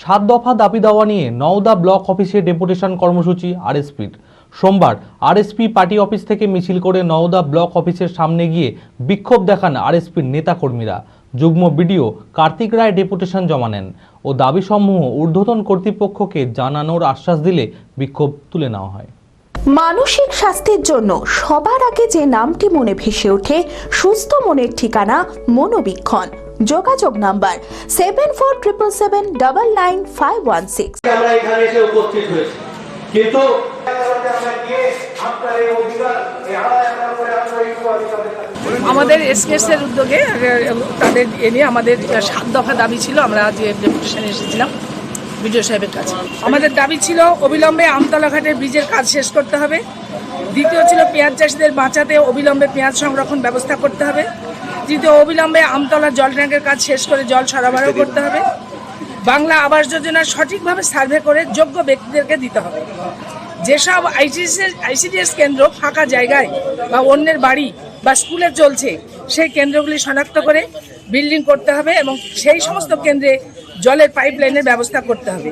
7 দফা দাবি দেওয়া নিয়ে নওদা ব্লক অফিসে ডেপুটেশন কর্মসূচি আরএসপির। সোমবার আরএসপি পার্টি অফিস থেকে মিছিল করে নওদা ব্লক অফিসের সামনে গিয়ে বিক্ষোভ দেখান আরএসপির নেতাকর্মীরা। যুগ্ম বিডিও কার্তিক রায় ডেপুটেশন জমা নেন ও দাবিসমূহ ঊর্ধ্বতন কর্তৃপক্ষকে জানানোর আশ্বাস দিলে বিক্ষোভ তুলে নেওয়া হয়। মানসিক স্বাস্থ্যের জন্য সবার আগে যে নামটি মনে ভেসে ওঠে, সুস্থ মনের ঠিকানা মনোবীক্ষণ। যোগাযোগ নাম্বার 7477799516। আমরা এখানে এসে উপস্থিত হয়েছি, কিন্তু আমাদের এসকেএস এর উদ্যোগে তাদের এনে আমাদের 7 দফা দাবি ছিল। আমরা আজ ডেপুটেশনে এসেছিলাম বিডিও সাহেবের কাছে। আমাদের দাবি ছিল অবিলম্বে আমতলা ঘাটের ব্রিজের কাজ শেষ করতে হবে। দ্বিতীয় ছিল পেঁয়াজ চাষিদের বাঁচাতে অবিলম্বে পেঁয়াজ সংরক্ষণ ব্যবস্থা করতে হবে। তৃতীয়, অবিলম্বে আমতলা জল ট্যাঙ্কের কাজ শেষ করে জল সরবরাহ করতে হবে। বাংলা আবাস যোজনা সঠিকভাবে সার্ভে করে যোগ্য ব্যক্তিদেরকে দিতে হবে। যেসব আইসিডিএস কেন্দ্র ফাঁকা জায়গায় বা অন্যের বাড়ি বা স্কুলে চলছে, সেই কেন্দ্রগুলি শনাক্ত করে বিল্ডিং করতে হবে এবং সেই সমস্ত কেন্দ্রে জলের পাইপলাইনের ব্যবস্থা করতে হবে।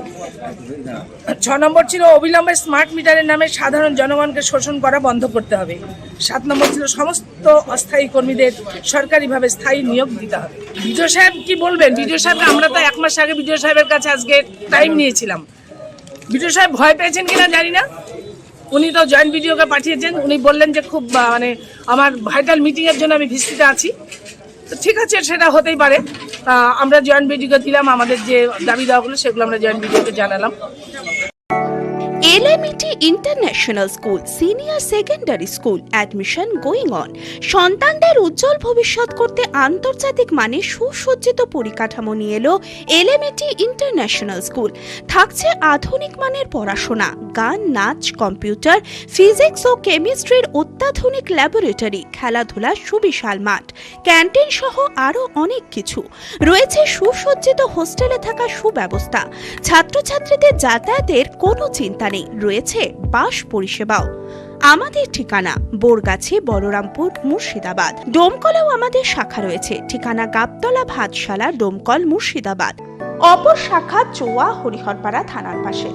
6 নম্বর ছিল অবিলম্বে স্মার্ট মিটারের নামে সাধারণ জনগণকে শোষণ করা বন্ধ করতে হবে। 7 নম্বর ছিল সমস্ত অস্থায়ী কর্মীদের সরকারিভাবে স্থায়ী নিয়োগ দিতে হবে। বিডিও সাহেব কি বলবেন? বিডিও সাহেব, আমরা তো 1 মাস আগে বিডিও সাহেবের কাছে আজকে টাইম নিয়েছিলাম। বিডিও সাহেব ভয় পেয়েছেন কিনা জানি না, উনি তো জয়েন্ট বিডিওকে পাঠিয়েছেন। উনি বললেন যে খুব আমার ভাইটাল মিটিংয়ের জন্য আমি ভিস্তিতে আছি। তো ঠিক আছে, সেটা হতেই পারে। আমরা জয়েন্ট বিডিওকে দিলাম আমাদের যে দাবি দেওয়াগুলো, সেগুলো আমরা জয়েন্ট বিডিওকে জানালাম। LMET international school senior secondary school admission going on. সন্তানদের উজ্জ্বল ভবিষ্যৎ করতে আন্তর্জাতিক মানের সুসজ্জিত পরিকাঠামো নিয়ে এলো এলএমইটি ইন্টারন্যাশনাল স্কুল। থাকছে আধুনিক মানের পড়াশোনা, গান, নাচ, কম্পিউটার, ফিজিক্স ও কেমিস্ট্রির অত্যাধুনিক ল্যাবরেটরি, খেলাধুলার সুবিশাল মাঠ, ক্যান্টিন সহ আরও অনেক কিছু। রয়েছে সুসজ্জিত হোস্টেলে থাকার সুব্যবস্থা। ছাত্রছাত্রীদের যাতায়াতের কোনো চিন্তা নেই, রয়েছে বাস পরিষেবাও। আমাদের ঠিকানা বোরগাছি, বলরামপুর, মুর্শিদাবাদ। ডোমকলেও আমাদের শাখা রয়েছে। ঠিকানা গাবতলা, ভাতশালা, ডোমকল, মুর্শিদাবাদ। অপর শাখা চোয়া, হরিহরপাড়া থানার পাশে।